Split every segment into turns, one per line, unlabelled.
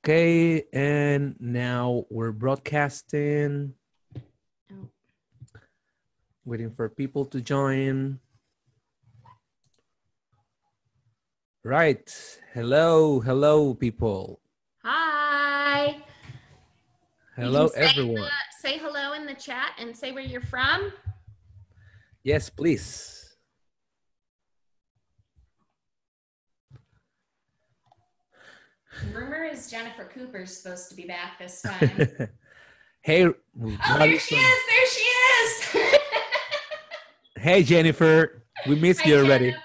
Okay, and now we're broadcasting.
Oh.
Waiting for people to join. Right. Hello, people.
Hi.
Hello, everyone.
Say hello in the chat and say where you're from.
Yes, please.
Rumor is Jennifer Cooper's supposed to be back this time.
Hey.
Oh, there she is. There she is.
Hey, Jennifer. We missed you already.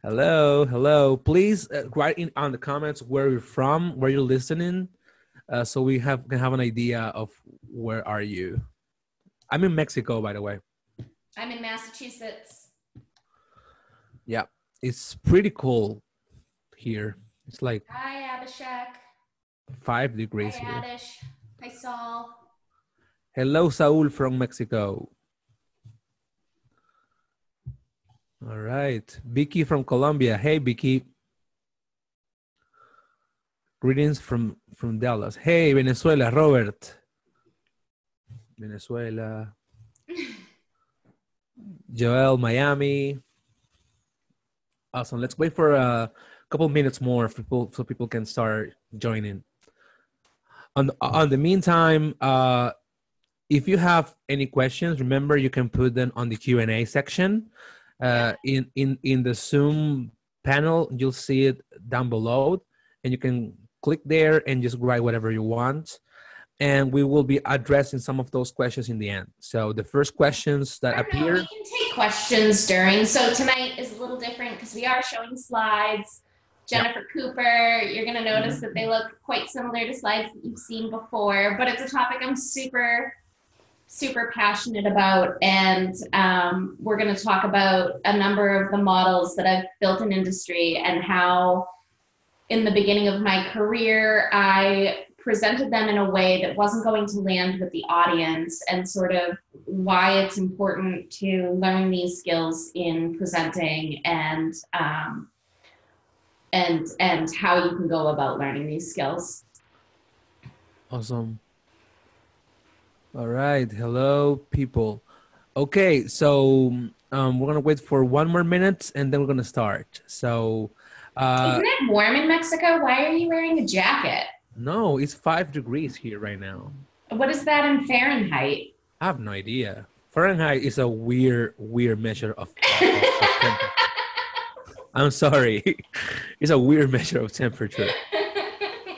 Hello. Please write in on the comments where you're from, where you're listening, so we can have an idea of where are you. I'm in Mexico, by the way.
I'm in Massachusetts.
Yeah, it's pretty cold here. It's like
Hi, Abhishek.
5 degrees
Hi,
here.
Adish. Hi, Saul.
Hello, Saul from Mexico. All right. Vicky from Colombia. Hey, Vicky. Greetings from Dallas. Hey, Venezuela, Robert. Venezuela. Joel, Miami. Awesome. Let's wait for a couple minutes more so people can start joining. On the meantime, if you have any questions, remember you can put them on the Q&A section. In the Zoom panel, you'll see it down below, and you can click there and just write whatever you want. And we will be addressing some of those questions in the end. So the first questions that appear.
We can take questions during. So tonight is a little different because we are showing slides. Jennifer Cooper, you're going to notice that they look quite similar to slides that you've seen before, but it's a topic I'm super passionate about. And we're going to talk about a number of the models that I've built in industry and how in the beginning of my career, I presented them in a way that wasn't going to land with the audience, and sort of why it's important to learn these skills in presenting, and how you can go about learning these skills.
Awesome. All right. Hello, people. Okay, so we're going to wait for 1 more minute, and then we're going to start. So
isn't it warm in Mexico? Why are you wearing a jacket?
No, it's 5 degrees here right now.
What is that in Fahrenheit?
I have no idea. Fahrenheit is a weird measure of temperature. I'm sorry. It's a weird measure of temperature.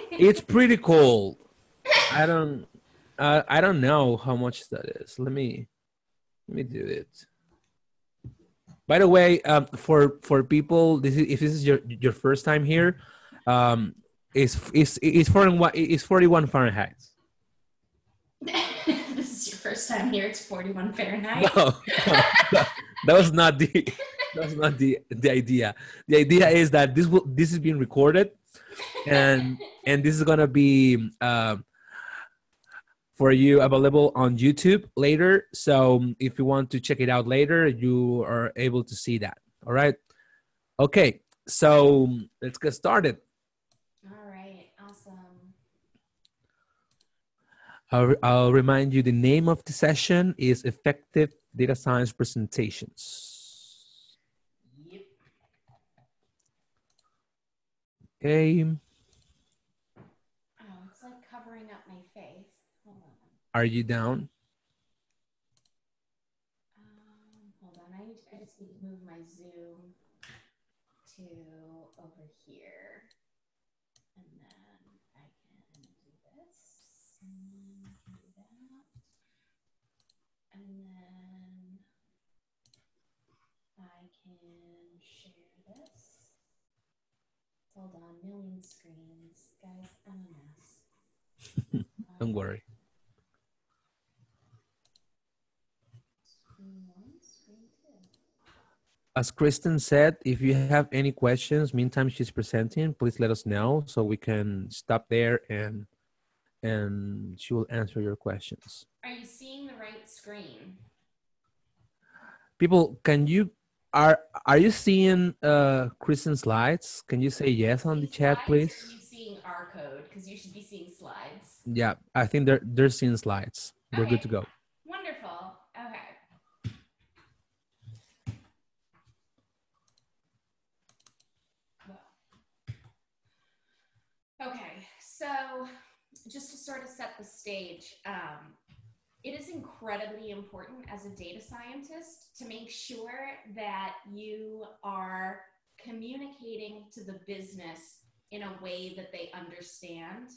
It's pretty cold. I don't know how much that is. Let me do it. By the way, for people, if this is your first time here, it's 41 Fahrenheit.
This is your first time here. It's 41 Fahrenheit.
No, that was not the idea. The idea is that this is being recorded, and this is gonna be for you available on YouTube later. So if you want to check it out later, you are able to see that. All right. Okay. So let's get started.
All right. Awesome.
I'll remind you the name of the session is Effective Data Science Presentations.
Yep.
Okay.
Oh, it's like covering up my face. Hold on.
Are you down?
Hold on. I just need to move my Zoom to over here. And then I can do this. And do that. And then I can share this. Hold on, million screens. Guys, I'm a mess.
Don't worry.
Screen 1, screen 2.
As Kristen said, if you have any questions, meantime she's presenting, please let us know so we can stop there and she will answer your questions.
Are you seeing the right screen?
People, can you are are you seeing Kristen's slides? Can you say yes on the
These
chat,
slides, or are
please?
you seeing our code? Because you should be seeing slides.
Yeah, I think they're seeing slides. We're good to
Okay,
go.
wonderful. Okay. Okay, so just to sort of set the stage, it is incredibly important as a data scientist to make sure that you are communicating to the business in a way that they understand.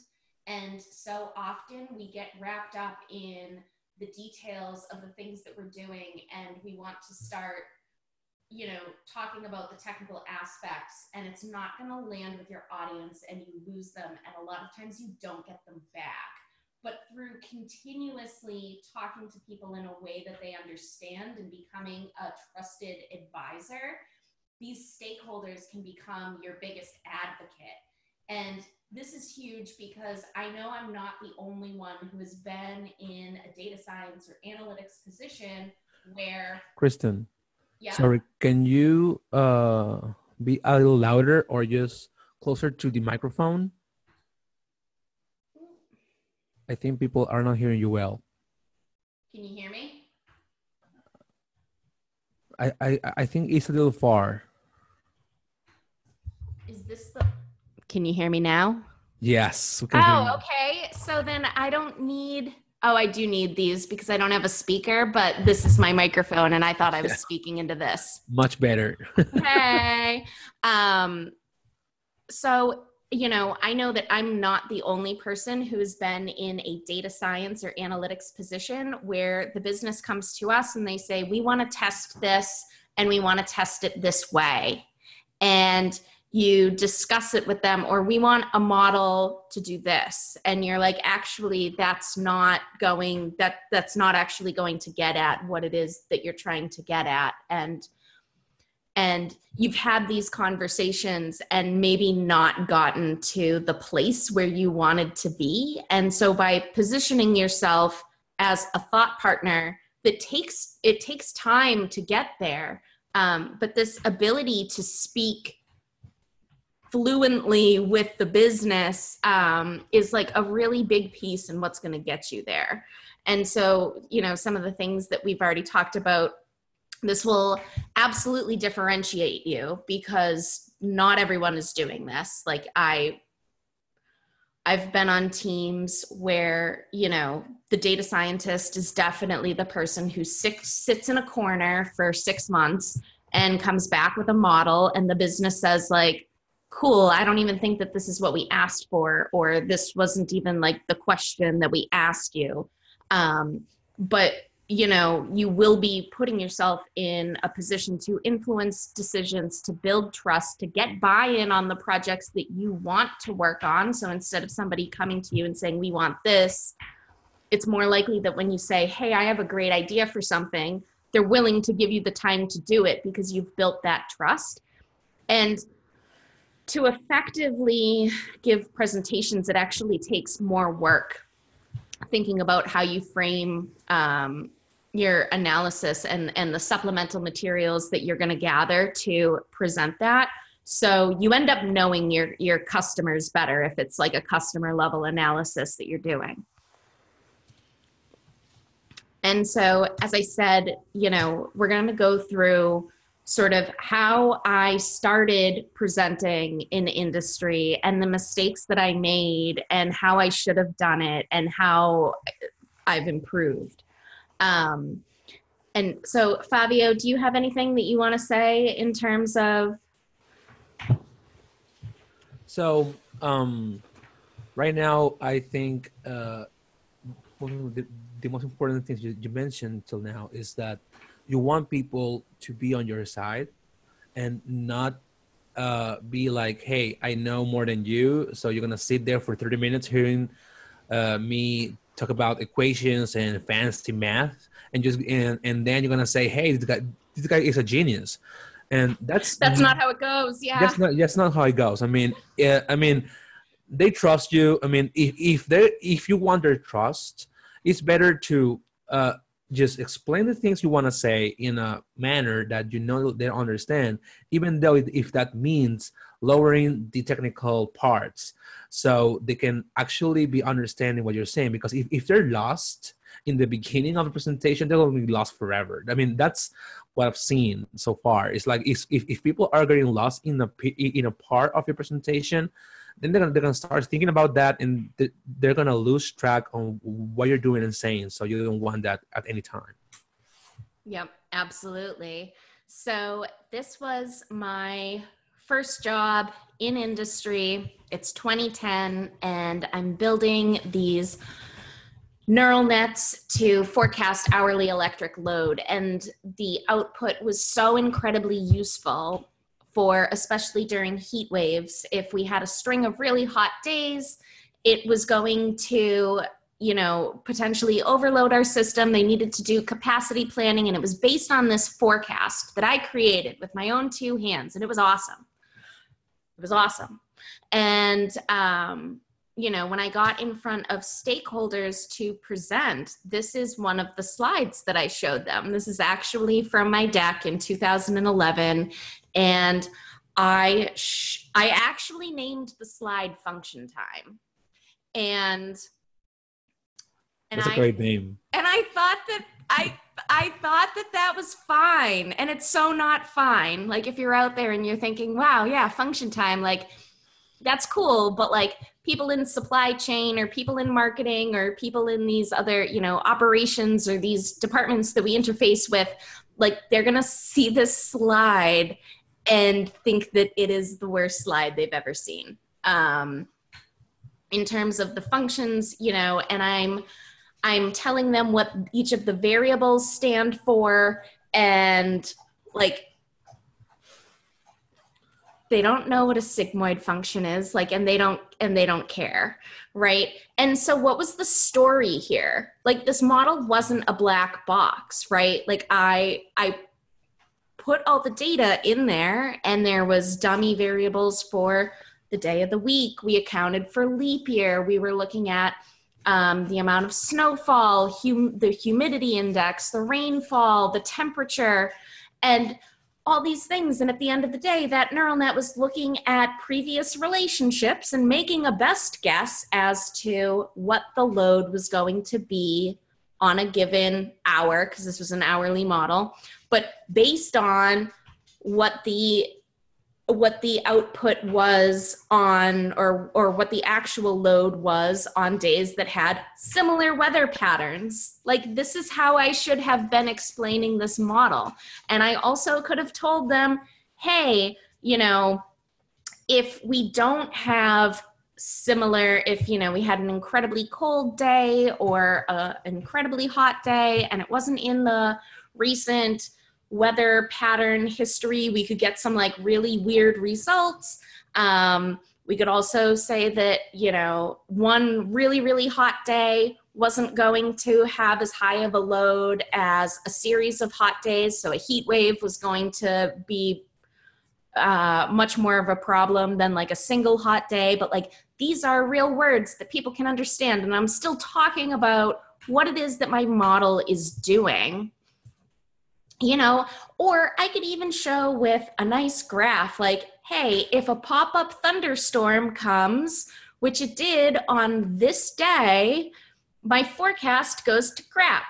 And so often we get wrapped up in the details of the things that we're doing, and we want to start talking about the technical aspects, and it's not going to land with your audience, and you lose them, and a lot of times you don't get them back. But through continuously talking to people in a way that they understand and becoming a trusted advisor, these stakeholders can become your biggest advocate. And this is huge because I know I'm not the only one who has been in a data science or analytics position where...
Kristen,
Yeah.
sorry, can you be a little louder or just closer to the microphone? I think people are not hearing you well.
Can you hear me?
I think it's a little far.
Is this the... Can you hear me now?
Yes, we can hear you.
Okay. So then I don't need... Oh, I do need these because I don't have a speaker, but this is my microphone and I thought I was speaking into this.
Much better.
Hey. So, I know that I'm not the only person who's been in a data science or analytics position where the business comes to us and they say, we want to test this and we want to test it this way. And you discuss it with them, or we want a model to do this. And you're like, actually, that's not actually going to get at what it is that you're trying to get at. And you've had these conversations and maybe not gotten to the place where you wanted to be. And so by positioning yourself as a thought partner, it takes time to get there. But this ability to speak fluently with the business is like a really big piece in what's going to get you there. And so, some of the things that we've already talked about, this will absolutely differentiate you because not everyone is doing this. Like I've been on teams where, the data scientist is definitely the person who sits in a corner for 6 months and comes back with a model, and the business says like, cool, I don't even think that this is what we asked for, or this wasn't even like the question that we asked you. But you will be putting yourself in a position to influence decisions, to build trust, to get buy-in on the projects that you want to work on. So instead of somebody coming to you and saying, we want this, it's more likely that when you say, hey, I have a great idea for something, they're willing to give you the time to do it because you've built that trust. And to effectively give presentations, it actually takes more work, thinking about how you frame your analysis and the supplemental materials that you're going to gather to present that. So you end up knowing your customers better if it's like a customer level analysis that you're doing. And so, as I said, we're going to go through sort of how I started presenting in industry and the mistakes that I made and how I should have done it and how I've improved. And so, Favio, do you have anything that you want to say in terms of?
So, right now, I think one of the most important things you mentioned till now is that you want people to be on your side and not be like, hey, I know more than you, so you're going to sit there for 30 minutes hearing me talk about equations and fancy math, and then you're going to say, hey, this guy is a genius. And that's
not how it goes. Yeah.
That's not how it goes. I mean, they trust you. I mean, if you want their trust, it's better to just explain the things you want to say in a manner that you know they understand, even though if that means lowering the technical parts so they can actually be understanding what you're saying. Because if they're lost in the beginning of a presentation, they'll be lost forever. I mean, that's what I've seen so far. It's like if people are getting lost in a part of your presentation, then they're gonna start thinking about that, and they're gonna lose track on what you're doing and saying. So you don't want that at any time.
Yep, absolutely. So this was my first job in industry. It's 2010, and I'm building these neural nets to forecast hourly electric load. And the output was so incredibly useful for, especially during heat waves. If we had a string of really hot days, it was going to, you know, potentially overload our system. They needed to do capacity planning, and it was based on this forecast that I created with my own two hands, and it was awesome. It was awesome. And, you know, when I got in front of stakeholders to present, this is one of the slides that I showed them. This is actually from my deck in 2011. And I actually named the slide Function Time. And
that's a great name.
And I thought that I thought that was fine. And it's so not fine. Like, if you're out there and you're thinking, wow, yeah, function time, like, that's cool. But like, people in supply chain or people in marketing or people in these other, you know, operations or these departments that we interface with, like, they're going to see this slide and think that it is the worst slide they've ever seen. In terms of the functions, you know, and I'm telling them what each of the variables stand for, and like, they don't know what a sigmoid function is, like, and they don't care, right? And so what was the story here? Like, this model wasn't a black box, right? Like, I put all the data in there, and there was dummy variables for the day of the week. We accounted for leap year. We were looking at the amount of snowfall, the humidity index, the rainfall, the temperature, and all these things. And at the end of the day, that neural net was looking at previous relationships and making a best guess as to what the load was going to be on a given hour, because this was an hourly model, but based on what the output was on, or what the actual load was on days that had similar weather patterns. Like, this is how I should have been explaining this model. And I also could have told them, hey, you know, if we don't have similar, if, you know, we had an incredibly cold day or an incredibly hot day, and it wasn't in the recent weather pattern history, we could get some like really weird results. We could also say that, you know, one really, really hot day wasn't going to have as high of a load as a series of hot days. So a heat wave was going to be much more of a problem than like a single hot day. But like, these are real words that people can understand. And I'm still talking about what it is that my model is doing. You know, or I could even show with a nice graph, like, hey, if a pop-up thunderstorm comes, which it did on this day, my forecast goes to crap.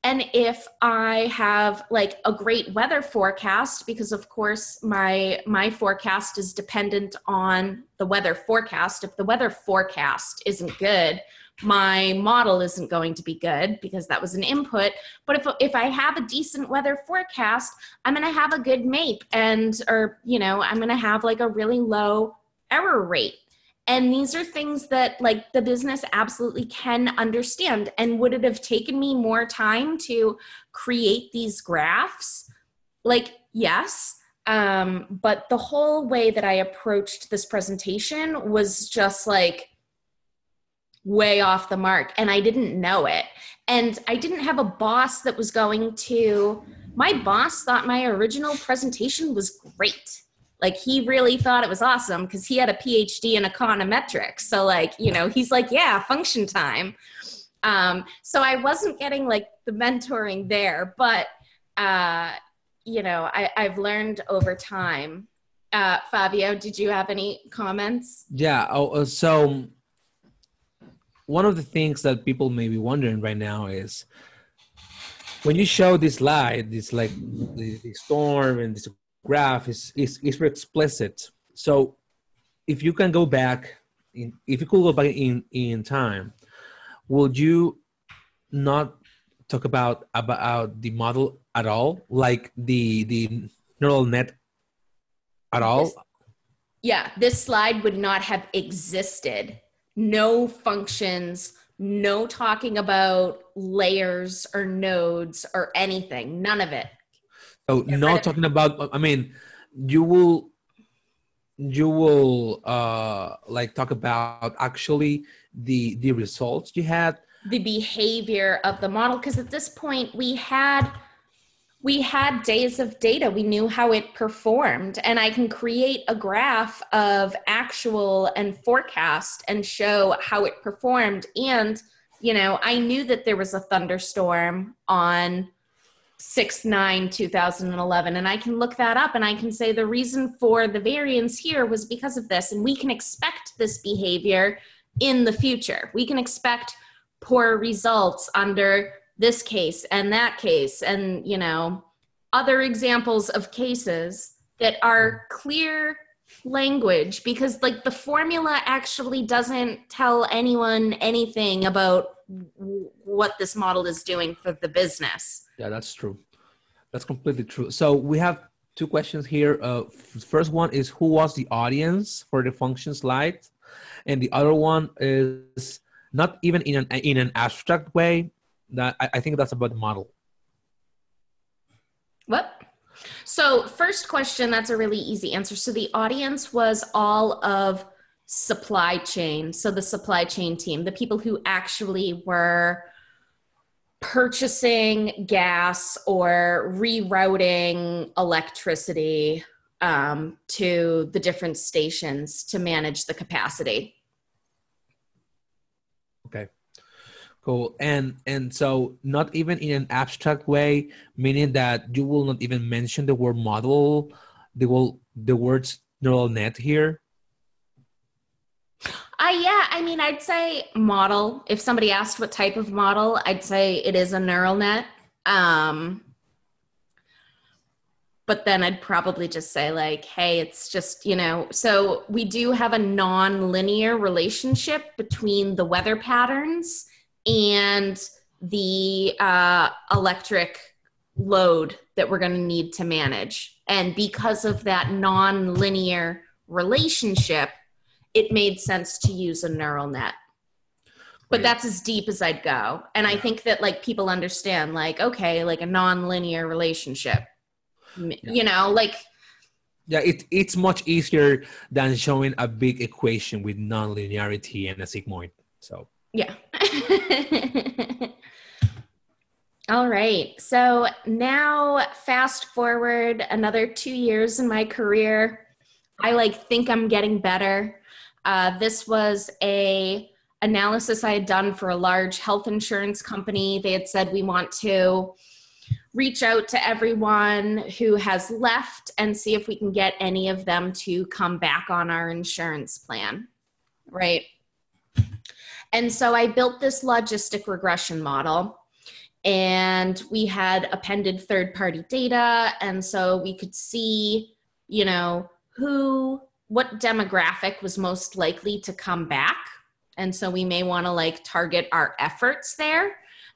And if I have like a great weather forecast, because of course my forecast is dependent on the weather forecast. If the weather forecast isn't good, my model isn't going to be good, because that was an input. But if I have a decent weather forecast, I'm going to have a good MAPE, or, you know, I'm going to have like a really low error rate. And these are things that like the business absolutely can understand. And would it have taken me more time to create these graphs? Like, yes. But the whole way that I approached this presentation was just like way off the mark, and I didn't know it. And I didn't have a boss that was going to, my boss thought my original presentation was great. Like, he really thought it was awesome because he had a PhD in econometrics. So like, you know, he's like, yeah, function time. So I wasn't getting like the mentoring there, but you know, I've learned over time. Favio, did you have any comments?
Yeah. So one of the things that people may be wondering right now is when you show this slide, this like the storm and this graph is very explicit. So if you can go back, if you could go back in time, would you not talk about the model at all, like the neural net at all?
This slide would not have existed. No functions, no talking about layers or nodes or anything, none of it.
So not talking about, I mean, you will like talk about actually the results you had,
the behavior of the model, because at this point we had days of data. We knew how it performed, and I can create a graph of actual and forecast and show how it performed. And you know, I knew that there was a thunderstorm on 6/9/2011, and I can look that up and I can say the reason for the variance here was because of this, and we can expect this behavior in the future. We can expect poor results under this case and that case, and you know, other examples of cases that are clear language, because like the formula actually doesn't tell anyone anything about what this model is doing for the business.
Yeah, that's true. That's completely true. So we have two questions here. First one is, who was the audience for the function slide? And the other one is not even in an abstract way. That I think that's about the model.
What? So first question, that's a really easy answer. So the audience was all of supply chain. So the supply chain team, the people who actually were purchasing gas or rerouting electricity to the different stations to manage the capacity.
Okay, cool. And so not even in an abstract way, meaning that you will not even mention the word model, the words neural net here.
Yeah, I mean, I'd say model. If somebody asked what type of model, I'd say it is a neural net. But then I'd probably just say like, hey, it's just, you know, so we do have a non-linear relationship between the weather patterns and the electric load that we're going to need to manage. And because of that non-linear relationship, it made sense to use a neural net. But that's as deep as I'd go. And I think that like people understand like, okay, like a non-linear relationship, you know, like.
Yeah, it's much easier than showing a big equation with non-linearity and a sigmoid. So.
Yeah. All right. So now fast forward another 2 years in my career. I like think I'm getting better. This was a analysis I had done for a large health insurance company. They had said, we want to reach out to everyone who has left and see if we can get any of them to come back on our insurance plan, right? And so I built this logistic regression model, and we had appended third-party data. And so we could see, you know, what demographic was most likely to come back. And so we may want to like target our efforts there.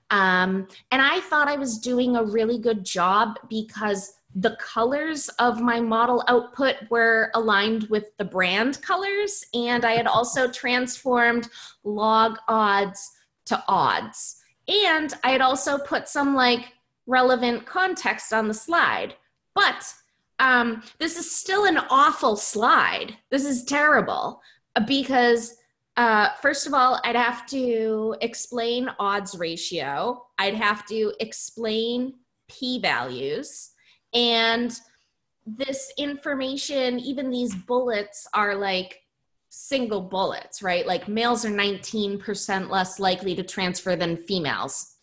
And I thought I was doing a really good job because the colors of my model output were aligned with the brand colors. And I had also transformed log odds to odds. And I had also put some like relevant context on the slide. But this is still an awful slide. This is terrible because first of all, I'd have to explain odds ratio. I'd have to explain p-values. And this information, even these bullets are like single bullets, right? Like males are 19% less likely to transfer than females.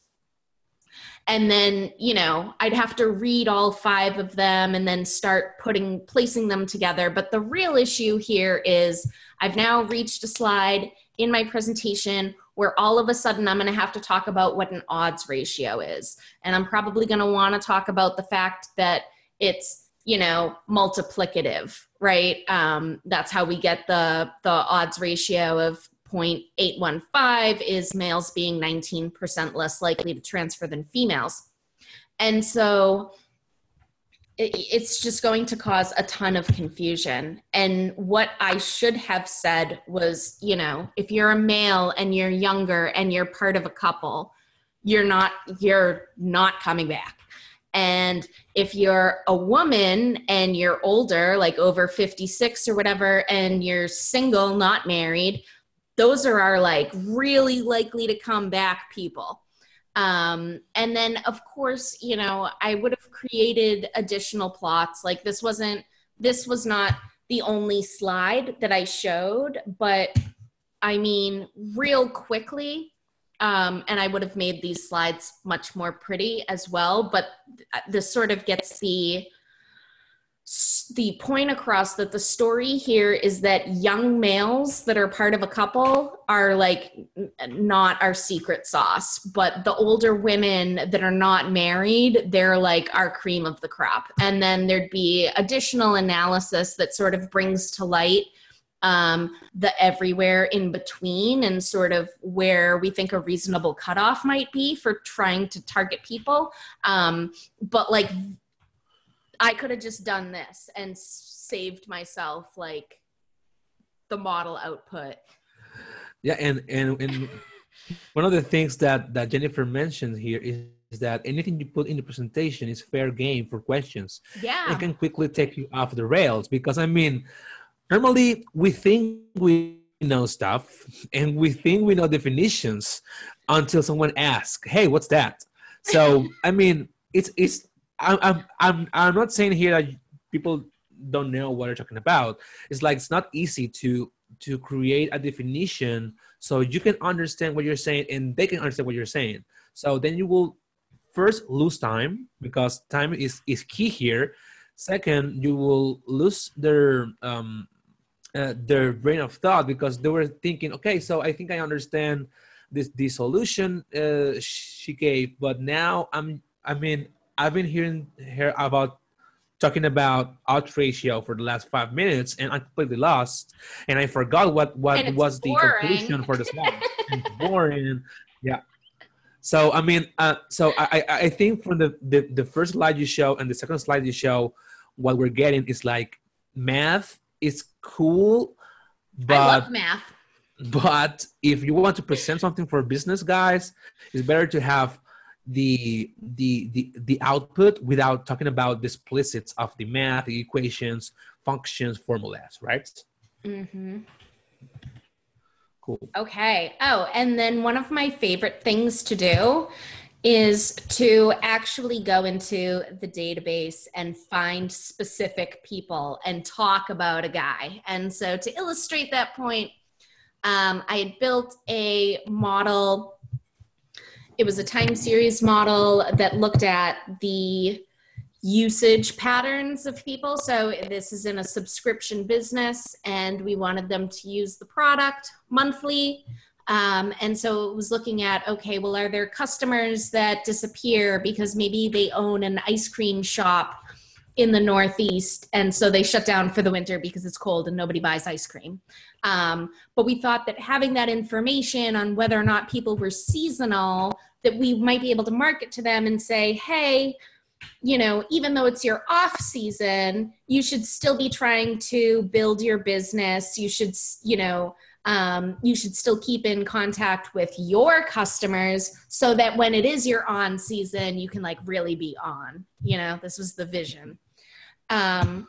And then, you know, I'd have to read all 5 of them and then start placing them together. But the real issue here is I've now reached a slide in my presentation where all of a sudden I'm going to have to talk about what an odds ratio is. And I'm probably going to want to talk about the fact that it's, you know, multiplicative, right? That's how we get the odds ratio of 0.815 is males being 19% less likely to transfer than females. And so it's just going to cause a ton of confusion. And what I should have said was, you know, if you're a male and you're younger and you're part of a couple, you're not coming back. And if you're a woman and you're older, like over 56 or whatever, and you're single, not married, those are our like really likely to come back people. And then of course, you know, I would have created additional plots. Like this was not the only slide that I showed, but I mean, real quickly, and I would have made these slides much more pretty as well, but this sort of gets the point across that the story here is that young males that are part of a couple are like not our secret sauce, but the older women that are not married, they're like our cream of the crop. And then there'd be additional analysis that sort of brings to light the everywhere in between and sort of where we think a reasonable cutoff might be for trying to target people. But like, I could have just done this and saved myself like the model output.
Yeah, and one of the things that Jennifer mentioned here is that anything you put in the presentation is fair game for questions.
Yeah.
It can quickly take you off the rails because, I mean, normally we think we know stuff and we think we know definitions until someone asks, hey, what's that? So, I mean, I'm not saying here that people don't know what they're talking about. It's like it's not easy to create a definition so you can understand what you're saying and they can understand what you're saying. So then you will first lose time because time is key here. Second, you will lose their brain of thought because they were thinking, okay, so I think I understand the solution she gave, but now I've been hearing her talking about odds ratio for the last 5 minutes, and I'm completely lost, and I forgot what was the conclusion for the slide. It's boring, yeah. So I mean, so I think from the first slide you show and the second slide you show, what we're getting is like math is cool, but
I love math.
But if you want to present something for business guys, it's better to have the output without talking about the explicits of the math, the equations, functions, formulas, right?
Mm-hmm.
Cool.
Okay. Oh, and then one of my favorite things to do is to actually go into the database and find specific people and talk about a guy. And so to illustrate that point, I had built a model. It was a time series model that looked at the usage patterns of people. So this is in a subscription business and we wanted them to use the product monthly. And so it was looking at, okay, well, are there customers that disappear because maybe they own an ice cream shop in the Northeast and so they shut down for the winter because it's cold and nobody buys ice cream. But we thought that having that information on whether or not people were seasonal, that we might be able to market to them and say, hey, you know, even though it's your off season, you should still be trying to build your business. You should, you know, you should still keep in contact with your customers so that when it is your on season, you can like really be on, you know, this was the vision. And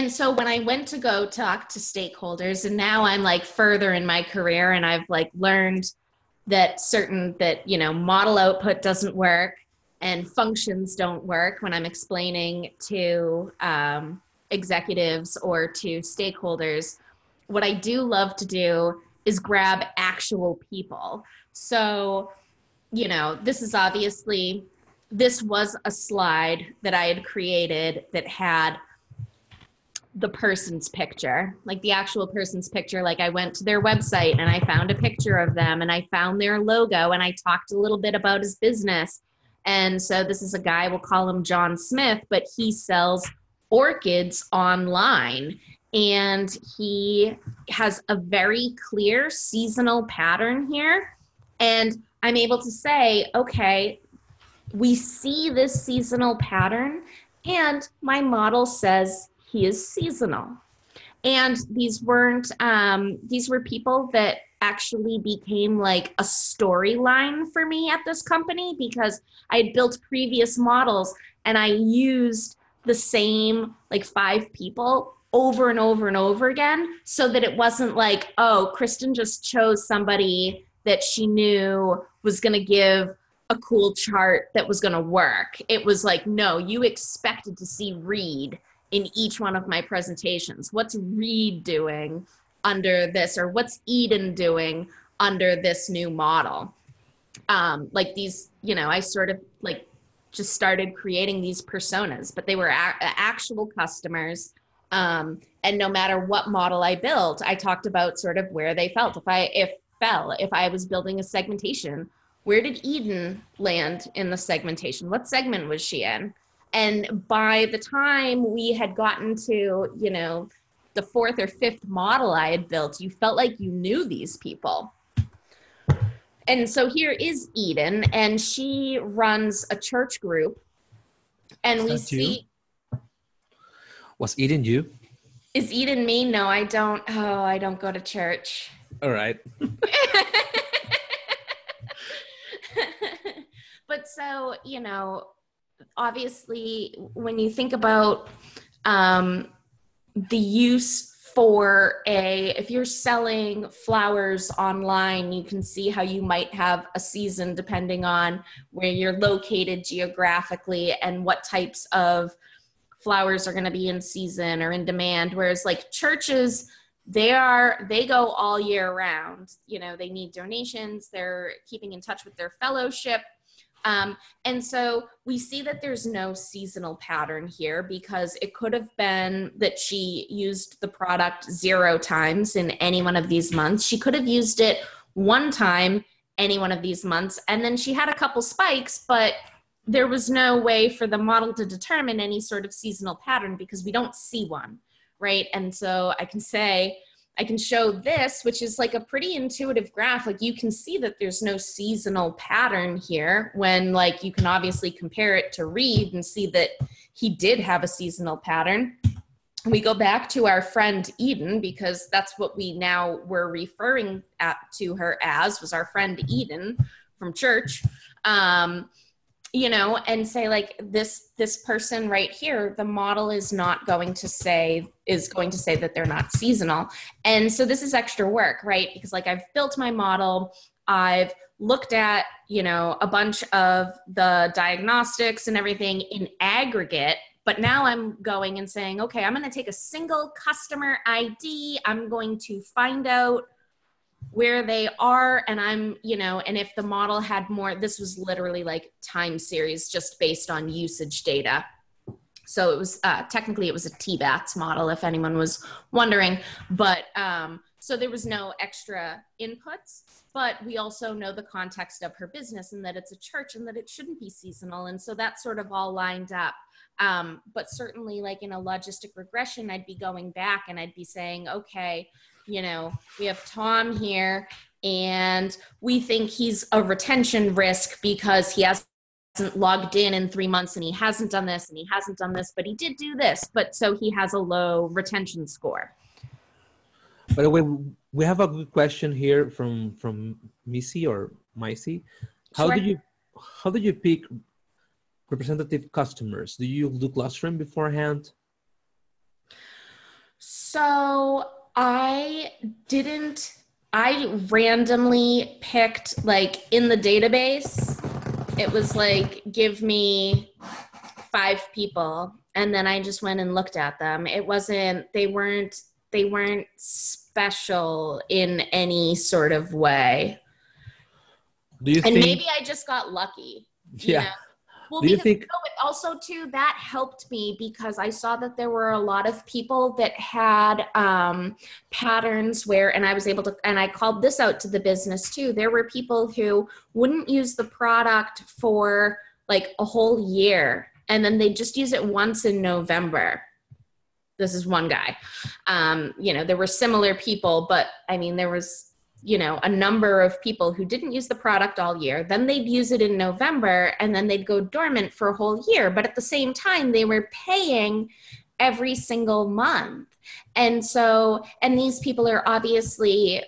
so when I went to go talk to stakeholders, and now I'm like further in my career and I've like learned that you know, model output doesn't work and functions don't work when I'm explaining to executives or to stakeholders. What I do love to do is grab actual people. So you know, this was a slide that I had created that had the person's picture, like the actual person's picture. Like I went to their website and I found a picture of them and I found their logo and I talked a little bit about his business. And so this is a guy, we'll call him John Smith, but he sells orchids online. And he has a very clear seasonal pattern here. And I'm able to say, okay, we see this seasonal pattern, and my model says he is seasonal. And these were people that actually became like a storyline for me at this company, because I had built previous models and I used the same like 5 people over and over and over again, so that it wasn't like, oh, Kristen just chose somebody that she knew was going to give a cool chart that was going to work. It was like, no, you expected to see Reed in each one of my presentations. What's Reed doing under this, or what's Eden doing under this new model? Like these, you know, I sort of like just started creating these personas, but they were actual customers. And no matter what model I built, I talked about sort of where they felt. If I was building a segmentation, where did Eden land in the segmentation? What segment was she in? And by the time we had gotten to, you know, the 4th or 5th model I had built, you felt like you knew these people. And so here is Eden, and she runs a church group. And we see...
Was Eden you?
Is Eden me? No, I don't. Oh, I don't go to church.
All right.
But so, you know, obviously when you think about the use for if you're selling flowers online, you can see how you might have a season depending on where you're located geographically and what types of flowers are going to be in season or in demand. Whereas like churches, they go all year round. You know, they need donations, they're keeping in touch with their fellowship. And so we see that there's no seasonal pattern here, because it could have been that she used the product 0 times in any one of these months. She could have used it 1 time any one of these months, and then she had a couple spikes, but there was no way for the model to determine any sort of seasonal pattern because we don't see one, right? And so I can show this, which is like a pretty intuitive graph. Like you can see that there's no seasonal pattern here, when like you can obviously compare it to Reed and see that he did have a seasonal pattern. We go back to our friend Eden, because that's what we now were referring to her as, was our friend Eden from church. You know, and say like this person right here, the model is going to say that they're not seasonal. And so this is extra work, right? Because like I've built my model, I've looked at, you know, a bunch of the diagnostics and everything in aggregate, but now I'm going and saying, okay, I'm going to take a single customer ID. I'm going to find out where they are, and I'm, you know, and if the model had more, this was literally like time series just based on usage data. So it was technically it was a TBATS model, if anyone was wondering, but so there was no extra inputs, but we also know the context of her business and that it's a church and that it shouldn't be seasonal, and so that sort of all lined up. But certainly like in a logistic regression, I'd be going back and I'd be saying, okay, you know, we have Tom here and we think he's a retention risk because he hasn't logged in 3 months and he hasn't done this and he hasn't done this, but he did do this, but so he has a low retention score.
By the way, we have a good question here from Missy or Missy. How do you pick representative customers? Do you do clustering beforehand?
So I randomly picked, like in the database, it was like, give me 5 people. And then I just went and looked at them. They weren't special in any sort of way.
Do you
And
think?
maybe I just got lucky, you
Yeah.
know? Well,
Do you
because
think?
also too, that helped me because I saw that there were a lot of people that had patterns where, and I was able to, and I called this out to the business too. There were people who wouldn't use the product for like a whole year, and then they just use it once in November. This is one guy. There were similar people, but I mean, there was, a number of people who didn't use the product all year. Then they'd use it in November and then they'd go dormant for a whole year. But at the same time, they were paying every single month. And these people are obviously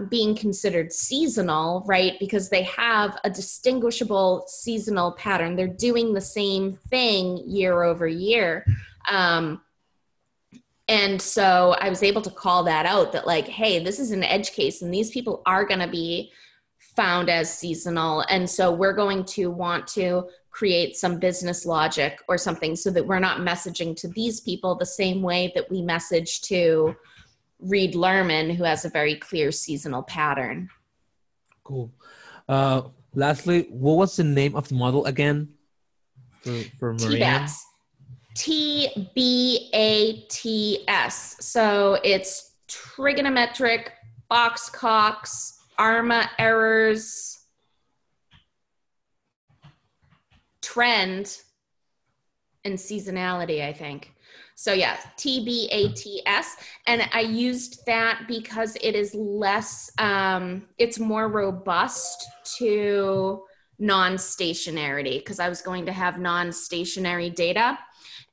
being considered seasonal, right? Because they have a distinguishable seasonal pattern. They're doing the same thing year over year. And so I was able to call that out that like, hey, this is an edge case and these people are going to be found as seasonal. And so we're going to want to create some business logic or something so that we're not messaging to these people the same way that we message to Reed Lerman, who has a very clear seasonal pattern.
Cool. Lastly, what was the name of the model again for Marianne?
TBATS. So it's trigonometric, box cocks, ARMA errors, trend, and seasonality, I think. So yeah, TBATS. And I used that because it is less, it's more robust to non-stationarity because I was going to have non-stationary data.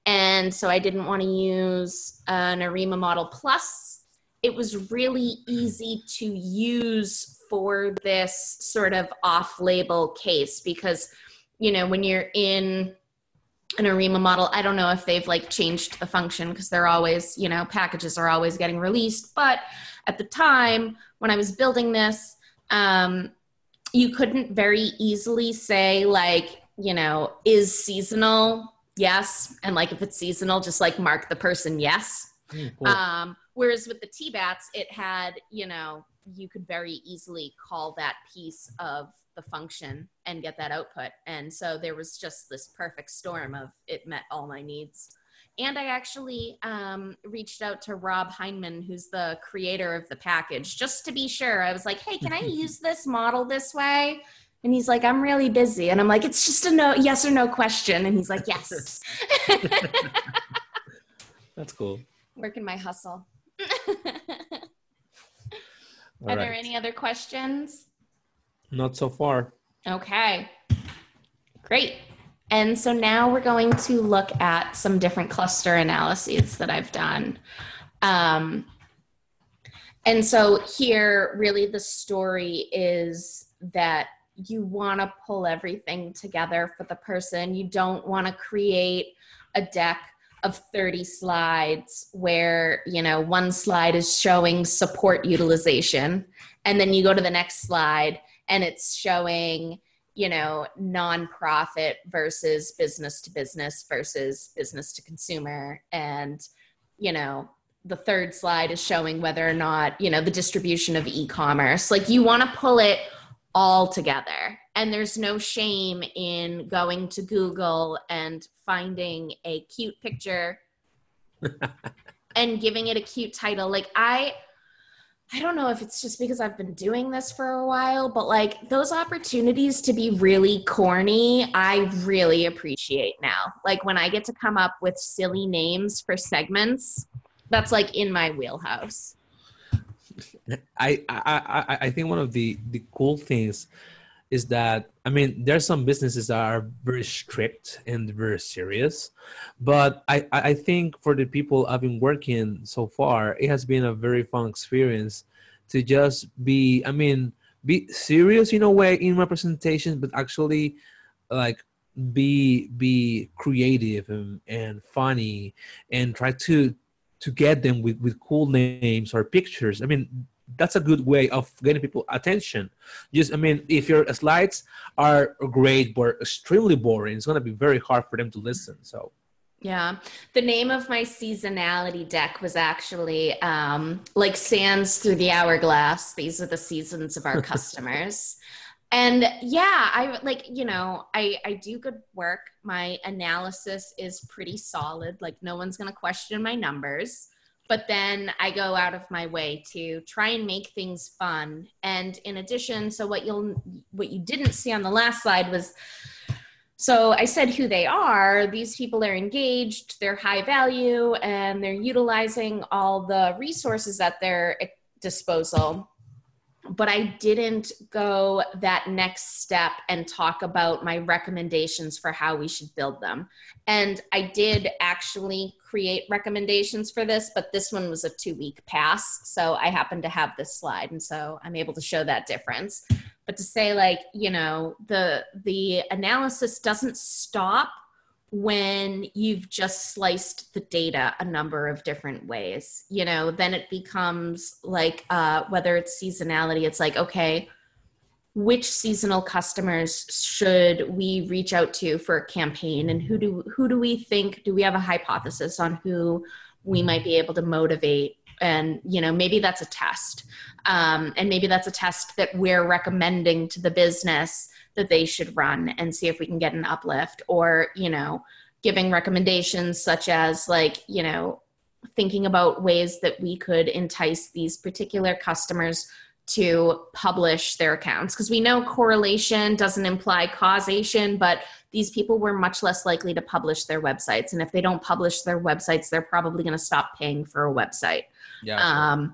And so I didn't want to use an ARIMA model plus. It was really easy to use for this sort of off-label case because, when you're in an ARIMA model, I don't know if they've like changed the function because they're always, packages are always getting released. But at the time when I was building this, you couldn't very easily say like, is seasonal? Yes. And like, if it's seasonal, just like mark the person yes. Cool. Whereas with the TBATs, it had, you could very easily call that piece of the function and get that output. And so there was just this perfect storm of it met all my needs. And I actually reached out to Rob Heinemann, who's the creator of the package, just to be sure. I was like, hey, can I use this model this way? And he's like, I'm really busy. And I'm like, it's just a yes or no question. And he's like, yes.
That's cool.
Working my hustle. Are there any other questions?
Not so far.
Okay, great. And so now we're going to look at some different cluster analyses that I've done. And so here, really the story is that you want to pull everything together for the person. You don't want to create a deck of 30 slides where, one slide is showing support utilization. And then you go to the next slide and it's showing, nonprofit versus business to business versus business to consumer. And, the third slide is showing whether or not, the distribution of e-commerce. Like you want to pull it all together. And there's no shame in going to Google and finding a cute picture and giving it a cute title. Like I don't know if it's just because I've been doing this for a while, but like those opportunities to be really corny, I really appreciate now. Like when I get to come up with silly names for segments, that's like in my wheelhouse.
I think one of the cool things is that, there's some businesses that are very strict and very serious, but I think for the people I've been working so far, it has been a very fun experience to just be serious in a way in representation, but actually like be creative and funny and try to get them with cool names or pictures. That's a good way of getting people attention. Just, if your slides are great but extremely boring, it's going to be very hard for them to listen. So,
yeah. The name of my seasonality deck was actually like sands through the hourglass. These are the seasons of our customers. And yeah, I like, you know, I do good work. My analysis is pretty solid. Like no one's going to question my numbers, but then I go out of my way to try and make things fun. And in addition, so what you didn't see on the last slide was, so I said who they are. These people are engaged, they're high value, and they're utilizing all the resources at their disposal. But I didn't go that next step and talk about my recommendations for how we should build them. And I did actually create recommendations for this, but this one was a 2-week pass. So I happen to have this slide. And so I'm able to show that difference. But to say like, you know, the analysis doesn't stop when you've just sliced the data a number of different ways, you know, then it becomes like, whether it's seasonality, it's like, okay, which seasonal customers should we reach out to for a campaign? And who do we think, do we have a hypothesis on who we might be able to motivate? And, you know, maybe that's a test. And maybe that's a test that we're recommending to the business that they should run and see if we can get an uplift, or, you know, giving recommendations such as like, you know, thinking about ways that we could entice these particular customers to publish their accounts. Because we know correlation doesn't imply causation, but these people were much less likely to publish their websites. And if they don't publish their websites, they're probably going to stop paying for a website.
Yeah.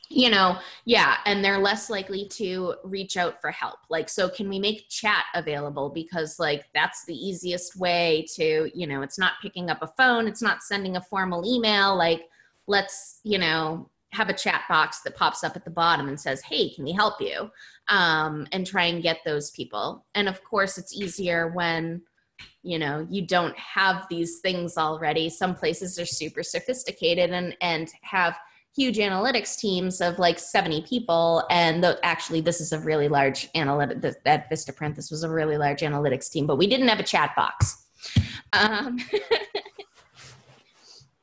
You know, yeah, and they're less likely to reach out for help. Like, so can we make chat available? Because like, that's the easiest way to, you know, it's not picking up a phone, it's not sending a formal email. Like, let's, you know, have a chat box that pops up at the bottom and says, hey, can we help you? And try and get those people. And of course, it's easier when, you know, you don't have these things already. Some places are super sophisticated and have huge analytics teams of like 70 people. And actually, this is a really large analytic, at Vistaprint, this was a really large analytics team, but we didn't have a chat box.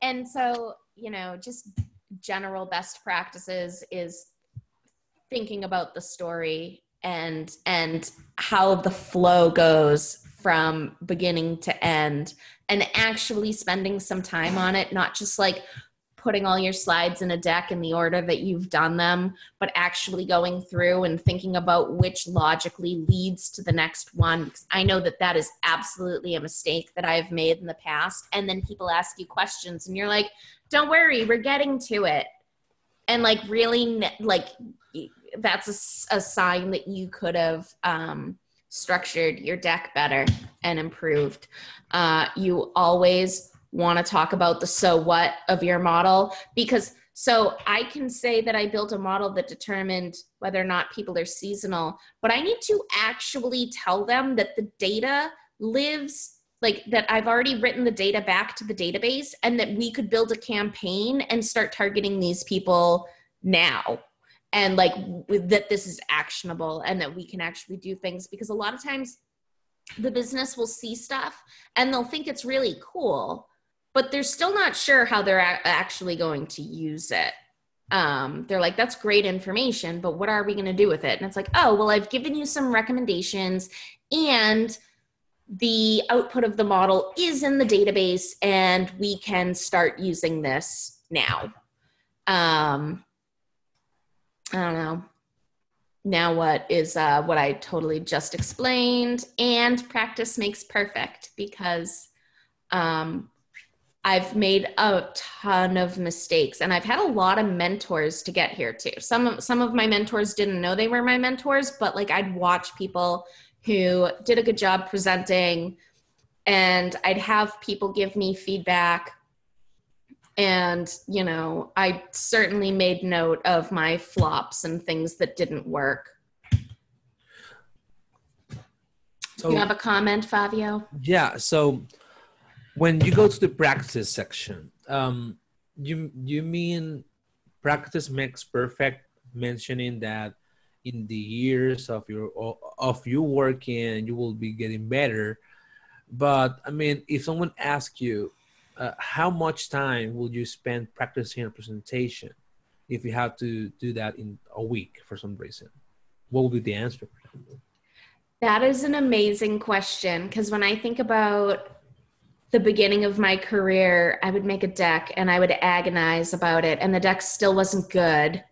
And so, you know, just general best practices is thinking about the story and how the flow goes from beginning to end, and actually spending some time on it, not just like putting all your slides in a deck in the order that you've done them, but actually going through and thinking about which logically leads to the next one. Because I know that that is absolutely a mistake that I've made in the past. And then people ask you questions and you're like, don't worry, we're getting to it. And like, really, like, that's a sign that you could have structured your deck better and improved. You always want to talk about the so what of your model, because so I can say that I built a model that determined whether or not people are seasonal, but I need to actually tell them that the data lives, like that I've already written the data back to the database, and that we could build a campaign and start targeting these people now. And like that this is actionable and that we can actually do things, because a lot of times the business will see stuff and they'll think it's really cool, but they're still not sure how they're actually going to use it. They're like, that's great information, but what are we going to do with it? And it's like, oh, well, I've given you some recommendations and the output of the model is in the database and we can start using this now. I don't know. Now what is what I totally just explained, and practice makes perfect, because I've made a ton of mistakes and I've had a lot of mentors to get here too. Some of my mentors didn't know they were my mentors, but like I'd watch people who did a good job presenting and I'd have people give me feedback. And, you know, I certainly made note of my flops and things that didn't work. So, you have a comment, Favio?
Yeah. So when you go to the practice section, you mean practice makes perfect, mentioning that in the years of you working, you will be getting better. But I mean, if someone asks you, how much time will you spend practicing a presentation if you have to do that in a week for some reason? What would be the answer?
That is an amazing question, because when I think about the beginning of my career, I would make a deck and I would agonize about it, and the deck still wasn't good.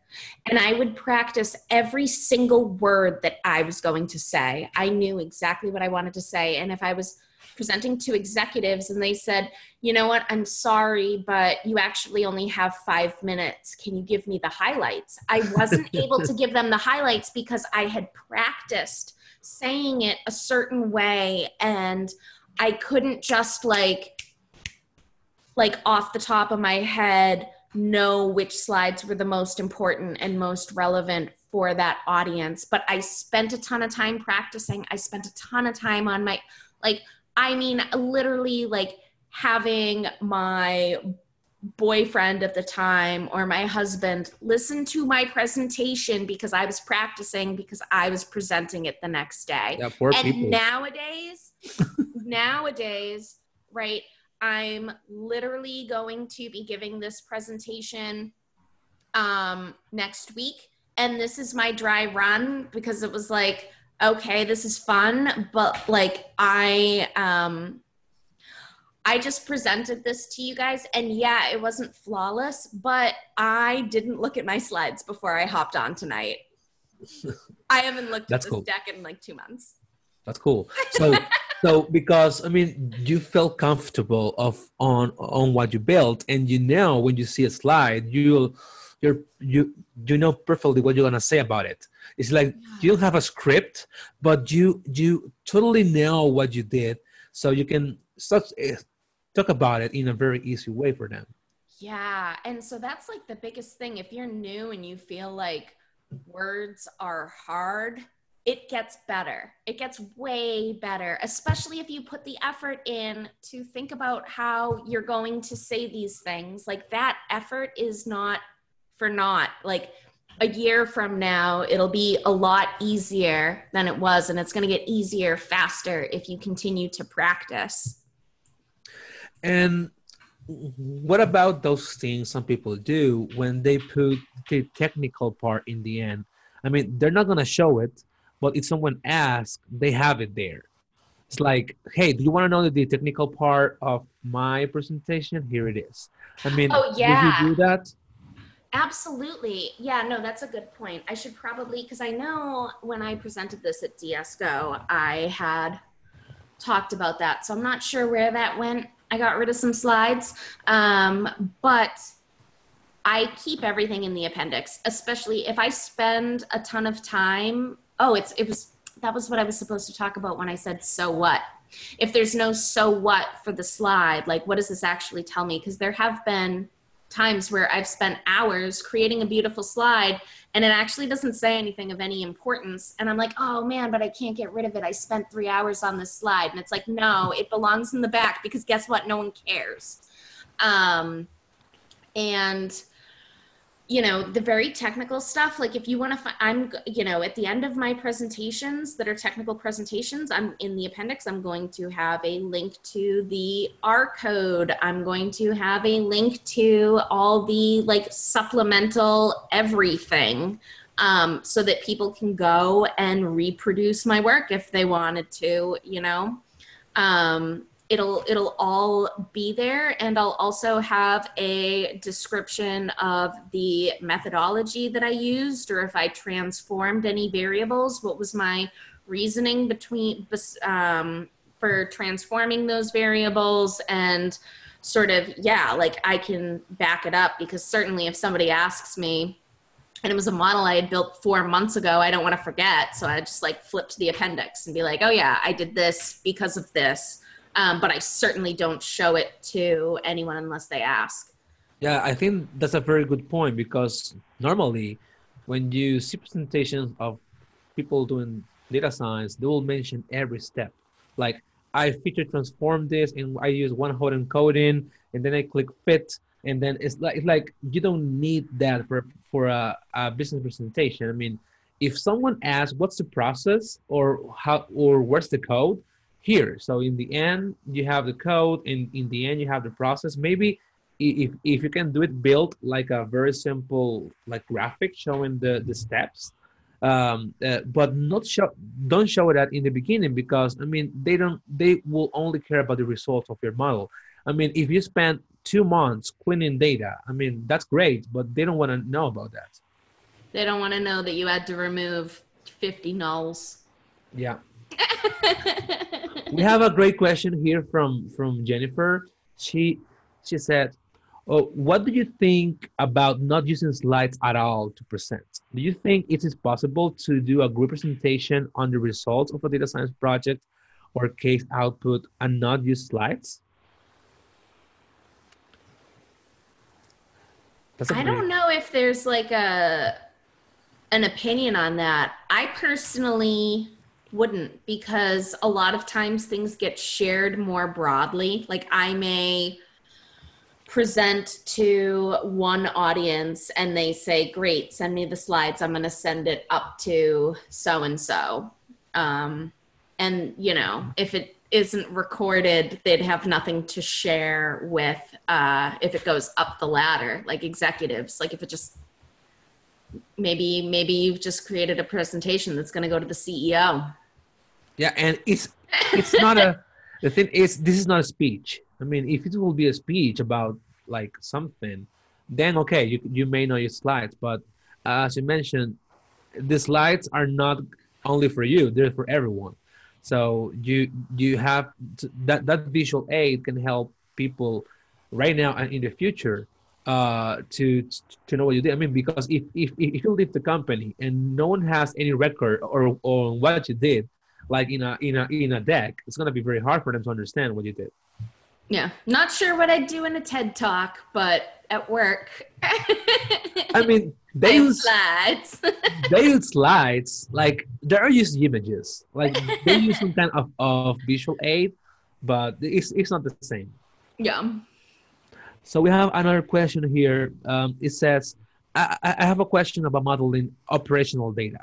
And I would practice every single word that I was going to say. I knew exactly what I wanted to say. And if I was presenting to executives and they said, you know what, I'm sorry, but you actually only have 5 minutes. Can you give me the highlights? I wasn't able to give them the highlights because I had practiced saying it a certain way, and I couldn't just like off the top of my head know which slides were the most important and most relevant for that audience. But I spent a ton of time practicing. I spent a ton of time on my, like, I mean, literally like having my boyfriend at the time or my husband listen to my presentation because I was practicing, because I was presenting it the next day.
Yeah, poor
And
people.
nowadays, right, I'm literally going to be giving this presentation next week. And this is my dry run because it was like, okay, this is fun. But like, I just presented this to you guys, and yeah, it wasn't flawless, but I didn't look at my slides before I hopped on tonight. I haven't looked at
That's
this
cool.
deck in like 2 months.
That's cool. So because I mean, you felt comfortable on what you built, and you know when you see a slide, you know perfectly what you're gonna say about it. It's like you don't have a script, but you totally know what you did, so you can talk about it in a very easy way for them.
Yeah. And so that's like the biggest thing. If you're new and you feel like words are hard, it gets better. It gets way better, especially if you put the effort in to think about how you're going to say these things. Like that effort is not for naught. Like a year from now, it'll be a lot easier than it was. And it's going to get easier faster if you continue to practice.
And what about those things some people do when they put the technical part in the end? I mean, they're not gonna show it, but if someone asks, they have it there. It's like, hey, do you want to know the technical part of my presentation? Here it is. I mean,
Oh,
do you
yeah.
do that?
Absolutely. Yeah, no, that's a good point. I should probably, because I know when I presented this at DSGO, I had talked about that. So I'm not sure where that went. I got rid of some slides. But I keep everything in the appendix, especially if I spend a ton of time. Oh, that was what I was supposed to talk about when I said, so what? If there's no so what for the slide, like what does this actually tell me? Because there have been times where I've spent hours creating a beautiful slide and it actually doesn't say anything of any importance. And I'm like, oh man, but I can't get rid of it. I spent 3 hours on this slide. And it's like, no, it belongs in the back because guess what? No one cares. And you know, the very technical stuff, like if you want to I'm, you know, at the end of my presentations that are technical presentations, I'm in the appendix, I'm going to have a link to the R code. I'm going to have a link to all the like supplemental everything, so that people can go and reproduce my work if they wanted to, you know. It'll all be there, and I'll also have a description of the methodology that I used, or if I transformed any variables, what was my reasoning for transforming those variables, and sort of, yeah, like I can back it up, because certainly if somebody asks me, and it was a model I had built 4 months ago, I don't want to forget, so I just like flip to the appendix and be like, oh yeah, I did this because of this. But I certainly don't show it to anyone unless they ask.
Yeah, I think that's a very good point, because normally when you see presentations of people doing data science, they will mention every step. Like, I feature transform this and I use one hot encoding, and then I click fit, and then it's like you don't need that for a business presentation. I mean, if someone asks what's the process or how or where's the code, here. So in the end you have the code, and in the end you have the process. Maybe if you can do it, build like a very simple like graphic showing the steps. but not show don't show that in the beginning, because I mean they will only care about the results of your model. I mean, if you spend 2 months cleaning data, I mean that's great, but they don't want to know about that.
They don't want to know that you had to remove 50 nulls.
Yeah. We have a great question here from Jennifer. She said, "Oh, what do you think about not using slides at all to present? Do you think it is possible to do a group presentation on the results of a data science project or case output and not use slides?" That's a
I
pretty.
don't know if there's like an opinion on that. I personally wouldn't, because a lot of times things get shared more broadly. Like I may present to one audience and they say, great, send me the slides. I'm going to send it up to so-and-so. And, you know, if it isn't recorded, they'd have nothing to share with if it goes up the ladder, like executives. Like if it just, maybe you've just created a presentation that's going to go to the CEO.
Yeah, and it's not a the thing is this is not a speech. I mean, if it will be a speech about like something, then okay, you may know your slides, but as you mentioned, the slides are not only for you; they're for everyone. So you have that visual aid can help people right now and in the future to know what you did. I mean, because if you leave the company and no one has any record or what you did, like in a deck, it's gonna be very hard for them to understand what you did.
Yeah. Not sure what I'd do in a TED talk, but at work,
I mean,
I
they
have
use
slides.
they use slides, like they are used images, like they use some kind of visual aid, but it's not the same.
Yeah.
So we have another question here. It says, I have a question about modeling operational data.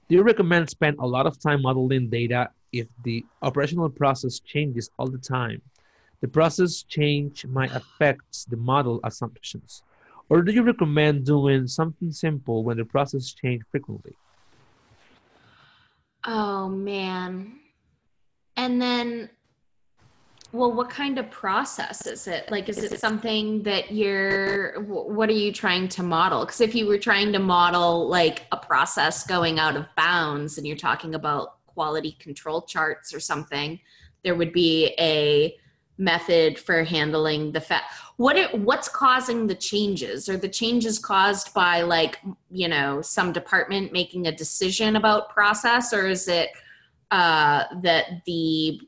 Do you recommend spend a lot of time modeling data if the operational process changes all the time? The process change might affect the model assumptions. Or do you recommend doing something simple when the process change frequently?
Oh, man. And then, well, what kind of process is it? Like, is it something that what are you trying to model? Because if you were trying to model like a process going out of bounds and you're talking about quality control charts or something, there would be a method for handling the what's causing the changes? Are the changes caused by like, you know, some department making a decision about process, or is it that the,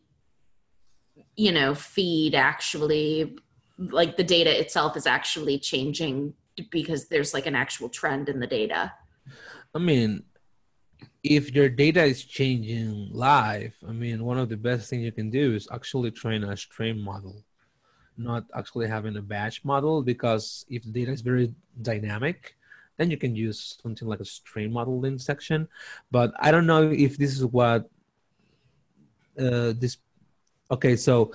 you know, feed actually, like the data itself is actually changing because there's like an actual trend in the data?
I mean, if your data is changing live, I mean, one of the best things you can do is actually train a stream model, not actually having a batch model, because if the data is very dynamic, then you can use something like a stream modeling section. But I don't know if this is what this. Okay, so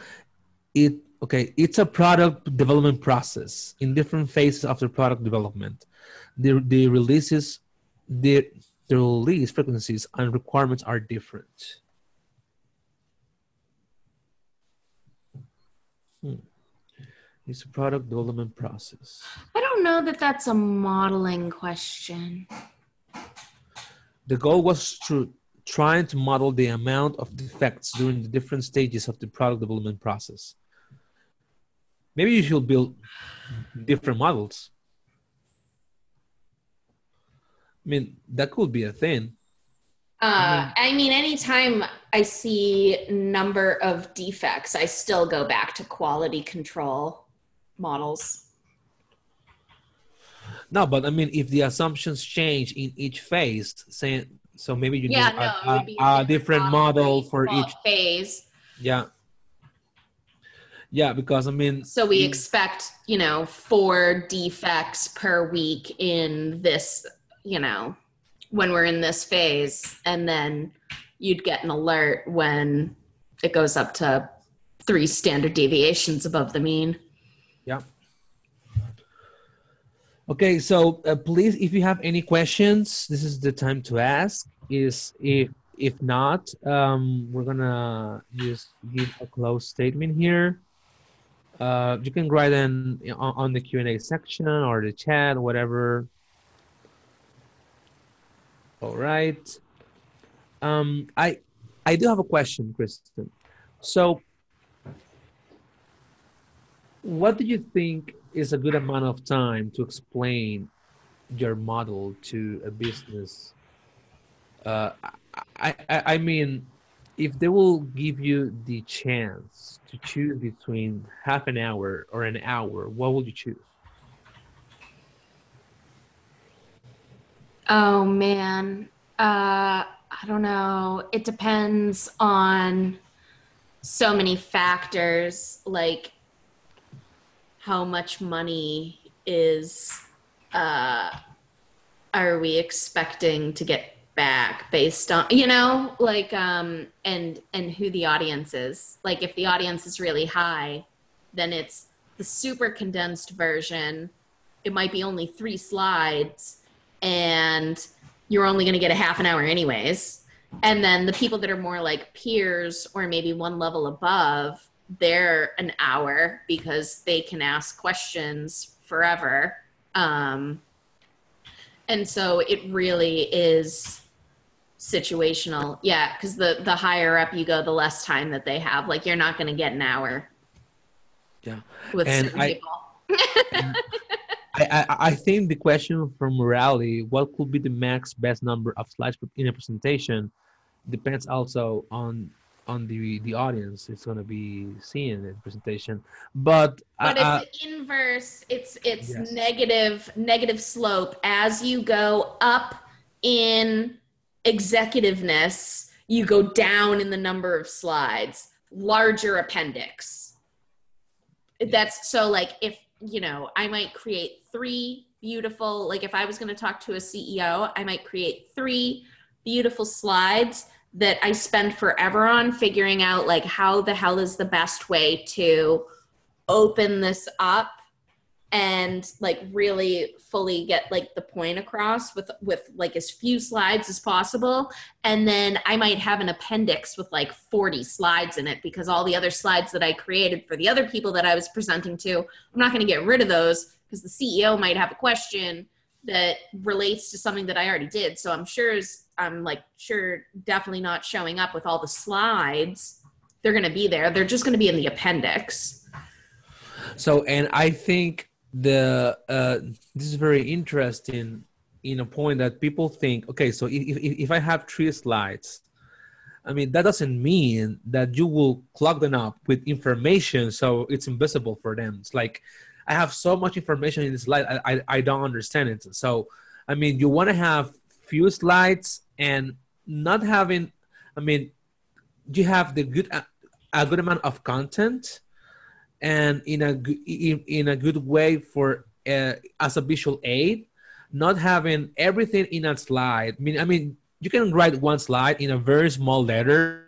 it's a product development process in different phases of the product development. The releases, the the release frequencies and requirements are different. It's a product development process.
I don't know that that's a modeling question.
The goal was to trying to model the amount of defects during the different stages of the product development process. Maybe you should build different models. I mean, that could be a thing.
I mean, anytime I see number of defects, I still go back to quality control models.
No, but I mean, if the assumptions change in each phase, saying so, maybe you need
It would be
a different model for each
phase.
Yeah, yeah, because I mean,
so we expect, you know, 4 defects per week in this, you know, when we're in this phase, and then you'd get an alert when it goes up to 3 standard deviations above the mean.
Yeah. Okay, so please, if you have any questions, this is the time to ask. Is if not, we're gonna just give a close statement here. You can write in on the Q&A section or the chat, whatever. All right. Um, I I do have a question, Kristen. So, what do you think is a good amount of time to explain your model to a business? Uh, I mean, if they will give you the chance to choose between half an hour or an hour, what would you choose?
Oh man. I don't know. It depends on so many factors, like how much money is uh are we expecting to get back based on, like and who the audience is. Like if the audience is really high, then it's the super condensed version. It might be only 3 slides and you're only going to get a half an hour anyways. And then the people that are more like peers or maybe one level above, they're an hour because they can ask questions forever. And so it really is situational. Yeah, because the higher up you go, the less time that they have. Like you're not going to get an hour
Yeah,
with
and
certain people.
I think the question from morality, what could be the max best number of slides in a presentation, depends also on the audience it's going to be seeing in the presentation. But
But it's inverse. It's
yes,
negative slope as you go up in executiveness. You go down in the number of slides. Larger appendix. That's so like if I might create 3 beautiful, like if I was going to talk to a CEO, I might create 3 beautiful slides that I spend forever on figuring out like how the hell is the best way to open this up and like really fully get like the point across with like as few slides as possible. And then I might have an appendix with like 40 slides in it because all the other slides that I created for the other people that I was presenting to, I'm not going to get rid of those because the CEO might have a question that relates to something that I already did. So I'm sure definitely not showing up with all the slides. They're going to be there. They're just going to be in the appendix.
so and I think this is very interesting in a point that people think, okay, so if I have 3 slides, I mean, that doesn't mean that you will clog them up with information so it's invisible for them. It's like, I have so much information in this slide, I don't understand it. So, I mean, you want to have few slides and not having, I mean, you have a good amount of content and in a good way for as a visual aid, not having everything in a slide. I mean, you can write one slide in a very small letter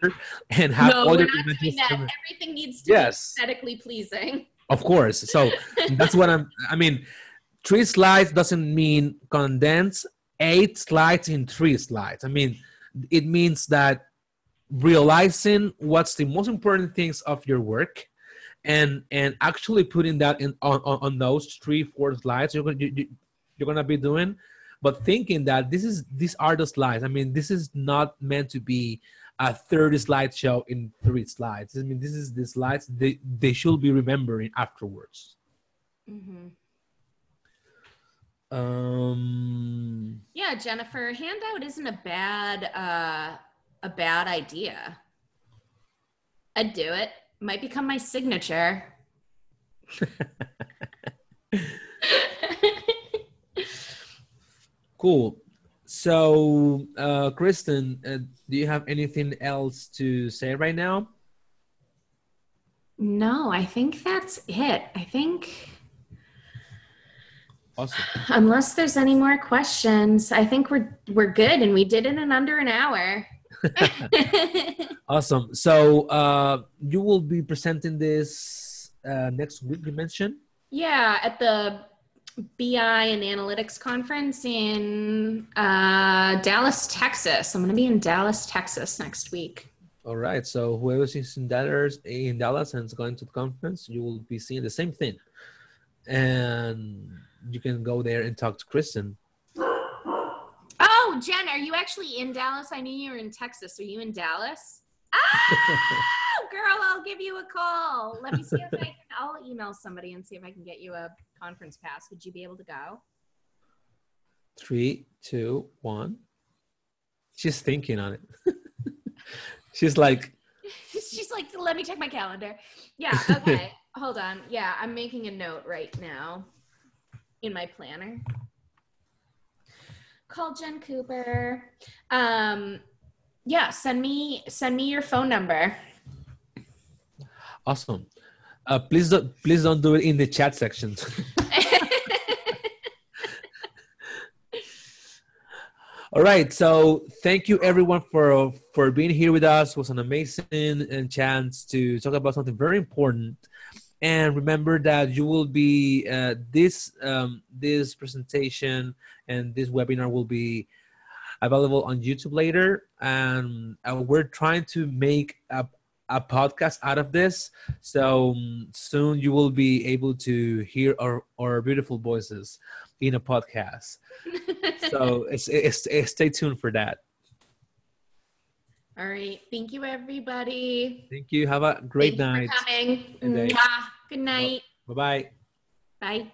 and have
No,
all
we're
your
not doing
images.
that. Everything needs to be
Yes,
aesthetically pleasing.
of course. So that's what I mean, 3 slides doesn't mean condense 8 slides in 3 slides. I mean, it means that realizing what's the most important things of your work and actually putting that in on those 3 4 slides you're gonna be doing, but thinking that these are the slides. I mean, this is not meant to be a 30 slide show in 3 slides. I mean, this is the slides they should be remembering afterwards.
Mm-hmm.
um
Yeah, Jennifer, handout isn't a bad idea. I'd do it. Might become my signature.
Cool. So Kristen, do you have anything else to say right now?
No, I think that's it. I think
Awesome.
unless there's any more questions, I think we're good and we did it in under an hour.
Awesome. So you will be presenting this next week, you mentioned?
Yeah, at the BI and analytics conference in Dallas, Texas. I'm going to be in Dallas, Texas next week.
All right. So whoever is in Dallas and is going to the conference, you will be seeing the same thing. And you can go there and talk to Kristen.
Oh, Jen, are you actually in Dallas? I knew you were in Texas. Are you in Dallas? Oh, girl, I'll give you a call. Let me see if I'll email somebody and see if I can get you a conference pass. Would you be able to go?
3, 2, 1. She's thinking on it. She's like,
let me check my calendar. Yeah, okay. Hold on. Yeah, I'm making a note right now in my planner. Call Jen Cooper. Yeah, send me your phone number.
awesome. Please don't do it in the chat section. All right. So thank you everyone for being here with us. It was an amazing chance to talk about something very important. And remember that you will be this presentation and this webinar will be available on YouTube later. And we're trying to make a podcast out of this. So soon you will be able to hear our beautiful voices in a podcast. So stay tuned for that.
All right. Thank you, everybody.
Thank you. Have a great night.
Thank you for coming. Good night.
Bye-bye.
Bye.